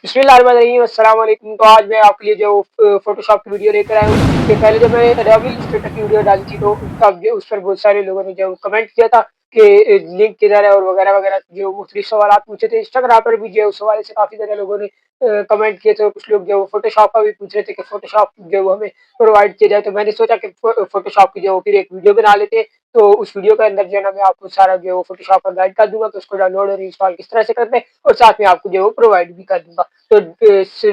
बिस्मिल्लाहिर्रहमानिर्रहीम, अस्सलाम वालेकुम। तो आज मैं आपके लिए जो फ़ोटोशॉप की वीडियो लेकर आया हूँ। इससे पहले जब मैंने एडोबी इलस्ट्रेटर की वीडियो डाली थी तो उसका जो उस पर बहुत सारे लोगों ने जो कमेंट किया था कि लिंक किधर है और वगैरह-वगैरह जो मुख्तलिफ सवालात पूछे थे। इंस्टाग्राम पर भी जो है उस हवाले से काफ़ी ज़्यादा लोगों ने कमेंट किए थे और कुछ लोग जो फ़ोटोशॉप का भी पूछ रहे थे कि फ़ोटोशॉप जो वो हमें प्रोवाइड किया जाए। तो मैंने सोचा कि फ़ोटोशॉप की जो फिर एक वीडियो बना लेते हैं। तो उस वीडियो के अंदर जो है ना मैं आपको सारा जो है वो फ़ोटोशॉप का गाइड कर दूँगा कि उसको डाउनलोड और इंस्टॉल किस तरह से करते हैं और साथ में आपको जो है वो प्रोवाइड भी कर दूँगा। तो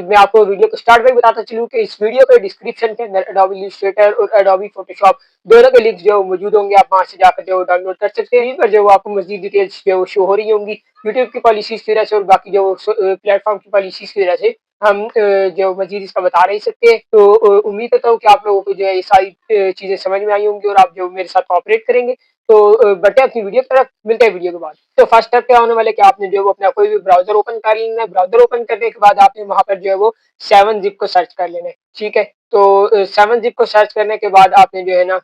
मैं आपको वीडियो को स्टार्ट में बताता चलूँ कि इस वीडियो के डिस्क्रिप्शन के अंदर एडोबी इलस्ट्रेटर और एडोबी फोटोशॉप दोनों के लिंक्स जो मौजूद होंगे। आप वहां से जाकर जो डाउनलोड कर सकते हैं। यहीं पर जो आपको मजीद डिटेल्स जो शो हो रही होंगी यूट्यूब की पॉलिसीज की वजह से और बाकी जो प्लेटफॉर्म की पॉलिसीज की वजह से हम जो मजीद इसका बता नहीं सकते। तो उम्मीद करता हूँ कि आप लोगों को जो है ये सारी चीजें समझ में आई होंगी और आप जो मेरे साथ ऑपरेट करेंगे। तो बढ़ते हैं अपनी वीडियो की तरफ, मिलते हैं वीडियो के बाद। तो फर्स्ट स्टेप क्या होने वाला है कि आपने जो है वो अपना कोई भी ब्राउज़र ओपन कर लेना है। ब्राउज़र ओपन करने के बाद आपने वहाँ पर जो है वो 7 ज़िप को सर्च कर लेना है, ठीक है? तो 7 ज़िप को सर्च करने के बाद आपने जो है ना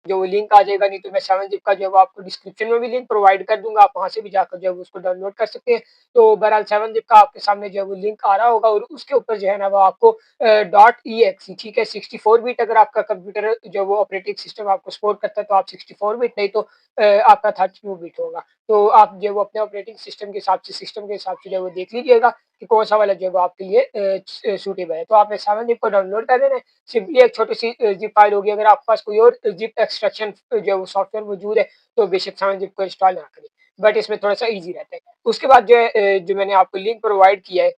जो वो लिंक आ जाएगा, नहीं तो मैं 7 ज़िप का जो है वो आपको डिस्क्रिप्शन में भी लिंक प्रोवाइड कर दूँगा, आप वहाँ से भी जाकर जो है वो उसको डाउनलोड कर सकते हैं। तो बहरहाल 7 ज़िप का आपके सामने जो है वो लिंक आ रहा होगा और उसके ऊपर जो है ना वो आपको .exe, ठीक है? 64 बिट अगर आपका कंप्यूटर जो वो ऑपरेटिंग सिस्टम आपको सपोर्ट करता है तो आप 64 बिट, नहीं तो आपका 32 बिट होगा। तो आप जो है वो अपने ऑपरेटिंग सिस्टम के हिसाब से जो है वो देख लीजिएगा कि कौन-सा वाला जो है वो आपके लिए सूटेबल है। तो आपने 7 ज़िप को डाउनलोड कर लेना है। सिंपली एक छोटी-सी ज़िप फ़ाइल होगी। अगर आपके पास कोई और ज़िप एक्सट्रैक्शन जो है वो सॉफ्टवेयर मौजूद है, तो बेशक 7 ज़िप को इंस्टॉल ना करें, बट इसमें थोड़ा-सा ईज़ी रहता है। उसके बाद जो है जो मैंने आपको लिंक प्रोवाइड किया है,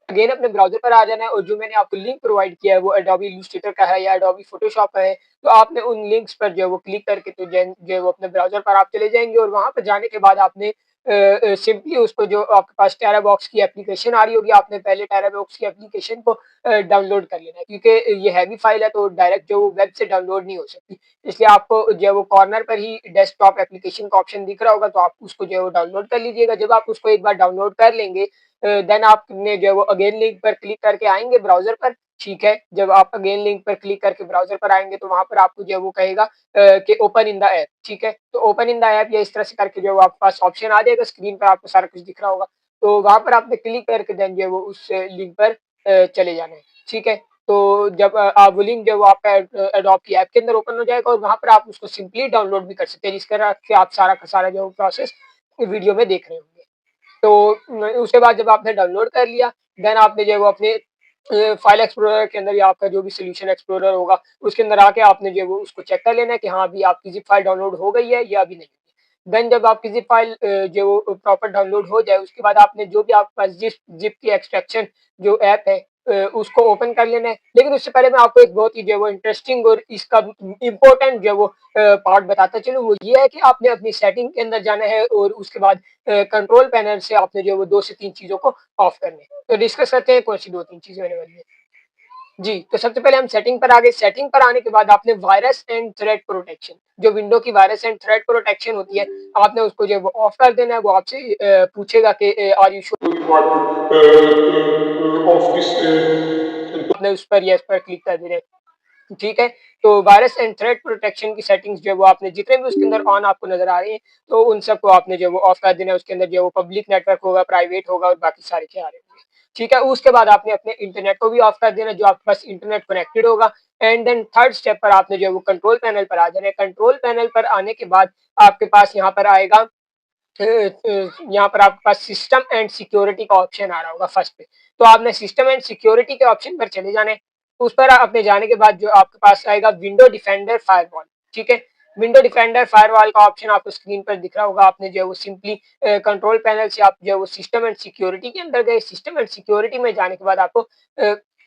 अगेन अपने ब्राउज़र पर आ जाना है और जो मैंने आपको लिंक प्रोवाइड किया है वो एडोबी इलस्ट्रेटर का है या एडोबी फ़ोटोशॉप का है। तो आपने उन लिंक्स पर जो है वो क्लिक करके तो जो है वो अपने ब्राउज़र पर आप चले जाएँगे और वहाँ पे जाने के बाद आपने सिंपली उसको जो आपके पास टेराबॉक्स की एप्लीकेशन आ रही होगी, आपने पहले टेराबॉक्स की एप्लीकेशन को डाउनलोड कर लेना है क्योंकि ये हैवी फ़ाइल है तो डायरेक्ट जो वेब से डाउनलोड नहीं हो सकती। इसलिए आपको जो है वो कॉर्नर पर ही डेस्कटॉप एप्लीकेशन का ऑप्शन दिख रहा होगा, तो आप उसको जो है वो डाउनलोड कर लीजिएगा। जब आप उसको एक बार डाउनलोड कर लेंगे देन आपने जो है वो अगेन लिंक पर क्लिक करके आएँगे ब्राउज़र पर, ठीक है? जब आप अगेन लिंक पर क्लिक करके ब्राउज़र पर आएँगे तो वहाँ पर आपको जो है वो कहेगा कि ओपन इन द ऐप, ठीक है? तो ओपन इन द ऐप या इस तरह से करके जो है वो आपके पास ऑप्शन आ जाएगा, स्क्रीन पर आपको सारा कुछ दिख रहा होगा। तो वहाँ पर आपने क्लिक करके देन जो है वो उस लिंक पर चले जाना है, ठीक है? तो जब आप वो लिंक जो है वो आपका एडोब की ऐप के अंदर ओपन हो जाएगा और वहाँ पर आप उसको सिंपली डाउनलोड भी कर सकते हैं, जिस तरह से आप सारा का सारा जो है वो प्रोसेस वीडियो में देख रहे होंगे। तो उसके बाद जब आपने डाउनलोड कर लिया, देन आपने जो है वो अपने फाइल एक्सप्लोरर के अंदर या आपका जो भी सॉल्यूशन एक्सप्लोरर होगा, उसके अंदर आके आपने जो है वो उसको चेक कर लेना है कि हाँ, अभी आपकी ज़िप फाइल डाउनलोड हो गई है या अभी नहीं हुई है। देन जब आपकी ज़िप फाइल जो है वो प्रॉपर डाउनलोड हो जाए, उसके बाद आपने जो भी आपके पास जिस ज़िप की एक्सट्रैक्शन जो ऐप है उसको ओपन कर लेना है। लेकिन उससे पहले मैं आपको एक बहुत ही जो है वो इंटरेस्टिंग और इसका इम्पोर्टेंट जो है वो पार्ट बताता चलूँ, वो ये है कि आपने अपनी सेटिंग के अंदर जाना है और उसके बाद कंट्रोल पैनल से आपने जो है वो 2 से 3 चीज़ों को ऑफ करने हैं। तो डिस्कस करते हैं कौन-सी 2-3 चीज़ें होने वाली हैं। जी, तो सबसे पहले हम सेटिंग पर आ गए। सेटिंग पर आने के बाद आपने वायरस एंड थ्रेट प्रोटेक्शन, जो विंडो की वायरस एंड थ्रेट प्रोटेक्शन होती है, आपने उसको जो है वो ऑफ कर देना है। वो आपसे पूछेगा कि are you sure of this आपने उस पर येस पर क्लिक कर देना है। ठीक है? तो वायरस एंड थ्रेट प्रोटेक्शन की सेटिंग्स जो है वो आपने जितने भी उसके अंदर ऑन आपको नज़र आ रही हैं, तो उन सबको आपने जो है वो ऑफ कर देना है। उसके अंदर जो है वो पब्लिक नेटवर्क होगा, प्राइवेट होगा और बाकी सारे के आ रहे होंगे। ठीक है? उसके बाद आपने अपने इंटरनेट को भी ऑफ कर देना है, जो आपके पास इंटरनेट कनेक्टेड होगा। एंड देन थर्ड स्टेप पर आपने जो है वो कंट्रोल पैनल पर आ जाना है। कंट्रोल पैनल पर आने के बाद आपके पास यहाँ पर आएगा यहाँ पर आपके पास सिस्टम एंड सिक्योरिटी का ऑप्शन आ रहा होगा फर्स्ट पे। तो आपने सिस्टम एंड सिक्योरिटी के ऑप्शन पर चले जाना है। उस पर आपने जाने के बाद जो आपके पास आएगा विंडो डिफेंडर फायरवॉल, ठीक है? विंडो डिफेंडर फायरवॉल का ऑप्शन आपको स्क्रीन पर दिख रहा होगा। आपने जो है वो सिंपली कंट्रोल पैनल से आप जो है वो सिस्टम एंड सिक्योरिटी के अंदर गए। सिस्टम एंड सिक्योरिटी में जाने के बाद आपको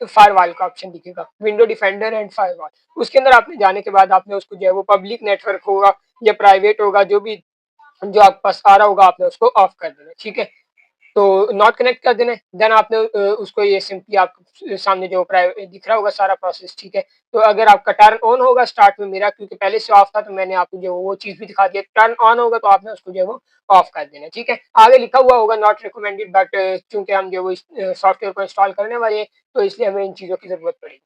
फायरवॉल का ऑप्शन दिखेगा, विंडो डिफेंडर एंड फायरवॉल। उसके अंदर आपने जाने के बाद आपने उसको जो है वो पब्लिक नेटवर्क होगा या प्राइवेट होगा, जो आपके पास आ रहा होगा, आपने उसको ऑफ कर देना है, ठीक है? तो नॉट कनेक्ट कर देना है। देन आपने उसको ये सिंपली आपके सामने जो दिख रहा होगा सारा प्रोसेस, ठीक है? तो अगर आपका टर्न ऑन होगा स्टार्ट में, मेरा क्योंकि पहले से ऑफ था तो मैंने आपको जो वो चीज़ भी दिखा दी है। टर्न ऑन होगा तो आपने उसको जो है वो ऑफ कर देना है, ठीक है? आगे लिखा हुआ होगा नॉट रिकमेंडेड, बट चूँकि हम जो वो इस सॉफ्टवेयर को इंस्टॉल करने वाले हैं, तो इसलिए हमें इन चीज़ों की ज़रूरत पड़ेगी।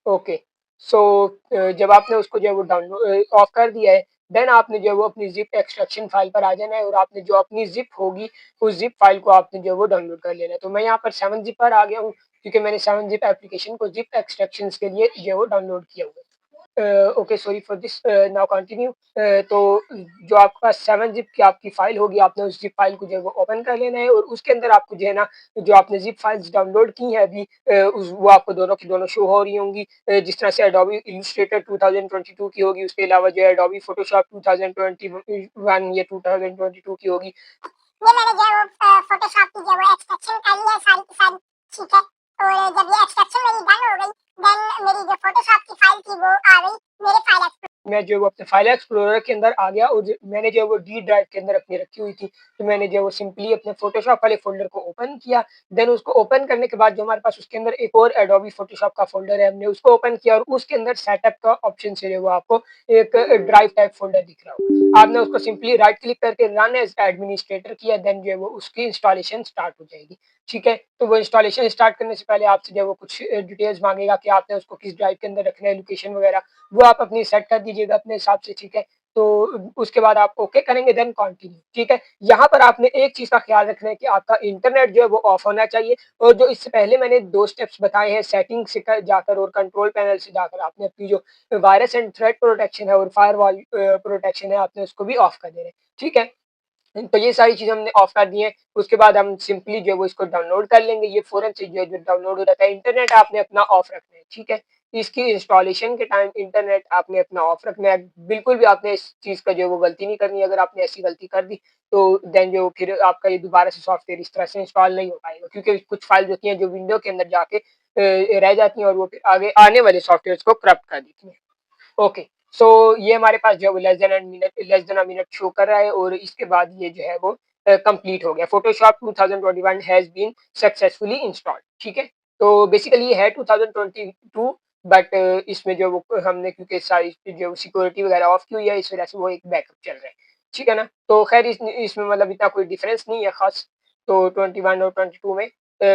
ओके। सो जब आपने उसको जो है वो ऑफ कर दिया है, देन आपने जो है वो अपनी ज़िप एक्सट्रैक्शन फ़ाइल पर आ जाना है और आपने जो अपनी ज़िप होगी, उस ज़िप फ़ाइल को आपने जो है वो डाउनलोड कर लेना है। तो मैं यहाँ पर 7 ज़िप पर आ गया हूँ, क्योंकि मैंने 7 ज़िप एप्लीकेशन को ज़िप एक्सट्रैक्शंस के लिए जो है वो डाउनलोड किया हुआ है। Okay sorry for this now continue. तो जो आपके पास 7 ज़िप की आपकी फ़ाइल होगी, आपने उस ज़िप फ़ाइल को जो है वो ओपन कर लेना है और उसके अंदर आपको जो है ना, जो आपने ज़िप फ़ाइल्स डाउनलोड की हैं अभी उस वो आपको दोनों की दोनों शो हो रही होंगी। जिस तरह से एडोबी इलस्ट्रेटर 2022 की होगी, उसके अलावा जो है एडोबी फ़ोटोशॉप 2021 या 2022 की होगी। ये मैंने जो है वो फ़ोटोशॉप की जो है वो एक्सट्रैक्शन कर ली है सारी की सारी, ठीक है? और जब ये एक्सट्रैक्शन मेरी डन हो गई, देन मेरी जो फ़ोटोशॉप की फ़ाइल थी वो आ गई मेरे फ़ाइल एक्सप्लोरर। मैं जो है वो अपने फ़ाइल एक्सप्लोरर के अंदर आ गया और मैंने जो है वो डी ड्राइव के अंदर अपनी रखी हुई थी। तो मैंने जो है वो सिंपली अपने फ़ोटोशॉप वाले फ़ोल्डर को ओपन किया, देन उसको ओपन करने के बाद जो हमारे पास उसके अंदर एक और एडोबी फ़ोटोशॉप का फ़ोल्डर है, हमने उसको ओपन किया और उसके अंदर सेटअप का ऑप्शन से जो है वो आपको एक ड्राइव टाइप फ़ोल्डर दिख रहा होगा। आपने उसको सिंपली राइट क्लिक करके रन एज़ एडमिनिस्ट्रेटर किया, देन जो है वो उसकी इंस्टॉलेशन स्टार्ट हो जाएगी। ठीक है? तो वो इंस्टॉलेशन स्टार्ट करने से पहले आपसे जो है वो कुछ डिटेल्स माँगेगा कि आपने उसको किस ड्राइव के अंदर रखना है, लोकेशन वगैरह, वो आप अपनी सेट कर दीजिएगा अपने हिसाब से, ठीक है? तो उसके बाद आप ओके करेंगे, देन कंटिन्यू, ठीक है? यहाँ पर आपने एक चीज़ का ख़्याल रखना है कि आपका इंटरनेट जो है वो ऑफ होना चाहिए और जो इससे पहले मैंने 2 स्टेप्स बताए हैं, सेटिंग से क जाकर और कंट्रोल पैनल से जाकर आपने अपनी जो वायरस एंड थ्रेट प्रोटेक्शन है और फायरवॉल प्रोटेक्शन है, आपने उसको भी ऑफ कर देना है, ठीक है? तो ये सारी चीज़ें हमने ऑफ कर दी हैं, उसके बाद हम सिंपली जो है वो इसको डाउनलोड कर लेंगे, ये फ़ौरन से जो है जो डाउनलोड हो जाता है। इंटरनेट आपने अपना ऑफ रखना है, ठीक है? इसकी इंस्टॉलेशन के टाइम इंटरनेट आपने अपना ऑफ रखना है, बिल्कुल भी आपने इस चीज़ का जो है वो गलती नहीं करनी है, अगर आपने ऐसी गलती कर दी, तो देन जो फिर आपका ये दोबारा से सॉफ्टवेयर इस तरह से इंस्टॉल नहीं हो पाएगा, क्योंकि कुछ फाइल्स होती हैं जो विंडो के अंदर जाके रह जाती हैं और वो फिर आगे आने वाले सॉफ्टवेयर्स को करप्ट कर देती हैं। ओके, सो ये हमारे पास जो है वो less than a minute show कर रहा है और इसके बाद ये जो है वो कंप्लीट हो गया। Photoshop 2021 has been successfully installed, ठीक है? तो बेसिकली ये है 2022, बट इसमें जो वो हमने क्योंकि सारी जो सिक्योरिटी वगैरह ऑफ की हुई है, इस वजह से वो एक बैकअप चल रहा है, ठीक है ना? तो ख़ैर इसमें मतलब इतना कोई डिफरेंस नहीं है ख़ास, तो 21 और 22 में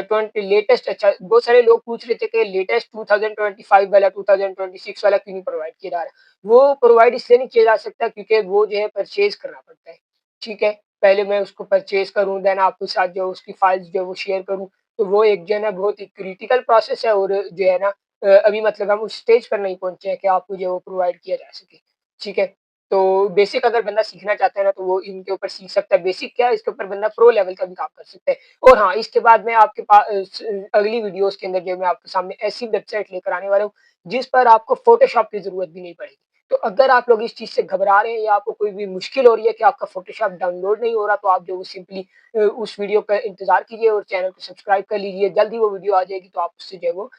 20 लेटेस्ट, अच्छा बहुत सारे लोग पूछ रहे थे कि लेटेस्ट 2025 वाला 2026 वाला क्यों नहीं प्रोवाइड किया जा रहा है। वो प्रोवाइड इसलिए नहीं किया जा सकता क्योंकि वो जो है परचेज़ करना पड़ता है, ठीक है? पहले मैं उसको परचेज़ करूँ, देन आपके साथ जो उसकी फाइल्स जो है वो शेयर करूँ, तो वो एक जो है ना बहुत ही क्रिटिकल प्रोसेस है और जो है ना अभी मतलब हम उस स्टेज पर नहीं पहुँचे हैं कि आपको जो है वो प्रोवाइड किया जा सके, ठीक है? तो बेसिक अगर बंदा सीखना चाहता है ना, तो वो इनके ऊपर सीख सकता है। बेसिक क्या है, इसके ऊपर बंदा प्रो लेवल का भी काम कर सकता है। और हाँ, इसके बाद मैं आपके अगली वीडियोज़ के अंदर जो मैं आपके सामने ऐसी वेबसाइट लेकर आने वाला हूँ, जिस पर आपको फ़ोटोशॉप की ज़रूरत भी नहीं पड़ेगी। तो अगर आप लोग इस चीज़ से घबरा रहे हैं या आपको कोई भी मुश्किल हो रही है कि आपका फ़ोटोशॉप डाउनलोड नहीं हो रहा, तो आप जो वो सिंपली उस वीडियो का इंतज़ार कीजिए और चैनल को सब्सक्राइब कर लीजिए। जल्द ही वो वीडियो आ जाएगी, तो आप उससे जो है वो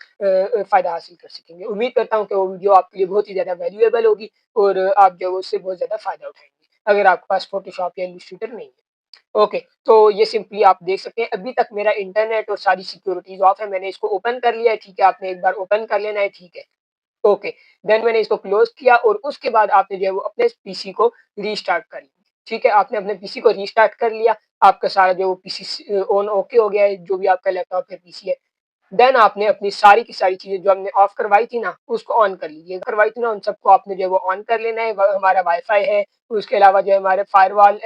फ़ायदा हासिल कर सकेंगे। उम्मीद करता हूँ कि वो वीडियो आपके लिए बहुत ही ज़्यादा वैल्यूएबल होगी और आप जो है उससे बहुत ज़्यादा फ़ायदा उठाएँगे, अगर आपके पास फ़ोटोशॉप या इलस्ट्रेटर नहीं है। ओके, तो ये सिंपली आप देख सकते हैं, अभी तक मेरा इंटरनेट और सारी सिक्योरिटीज़ ऑफ है, मैंने इसको ओपन कर लिया है, ठीक है, आपने एक बार ओपन कर लेना है, ठीक है। ओके, देन मैंने इसको क्लोज़ किया और उसके बाद आपने जो है वो अपने पीसी को रीस्टार्ट कर लिया, ठीक है? आपने अपने पीसी को रीस्टार्ट कर लिया, आपका सारा जो पीसी ऑन ओके हो गया है, जो भी आपका लैपटॉप या पीसी है। देन आपने अपनी सारी की सारी चीज़ें जो हमने ऑफ करवाई थी ना, उसको ऑन कर लीजिए। करवाई थी ना, उन सबको आपने जो है वो ऑन कर लेना है। व हमारा वाई-फाई है, उसके अलावा जो है हमारे firewall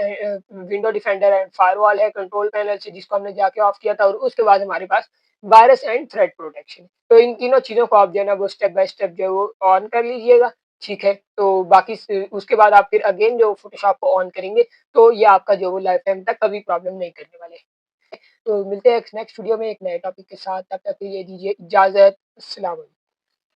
window defender and firewall है कंट्रोल पैनल से, जिसको हमने जाके ऑफ किया था और उसके बाद हमारे पास वायरस एंड थ्रेट प्रोटेक्शन। तो इन तीनों चीज़ों को आप जो है ना वो स्टेप बाय स्टेप जो है वो ऑन कर लीजिएगा, ठीक है? तो बाकी उसके बाद आप फिर अगेन जो फ़ोटोशॉप को ऑन करेंगे, तो ये आपका जो वो लाइफ टाइम तक कभी प्रॉब्लम नहीं करने वाला है। तो मिलते हैं एक नेक्स्ट वीडियो में एक नए टॉपिक के साथ, तब तक के लिए दीजिए इजाज़त। अस्सलाम वालेकुम।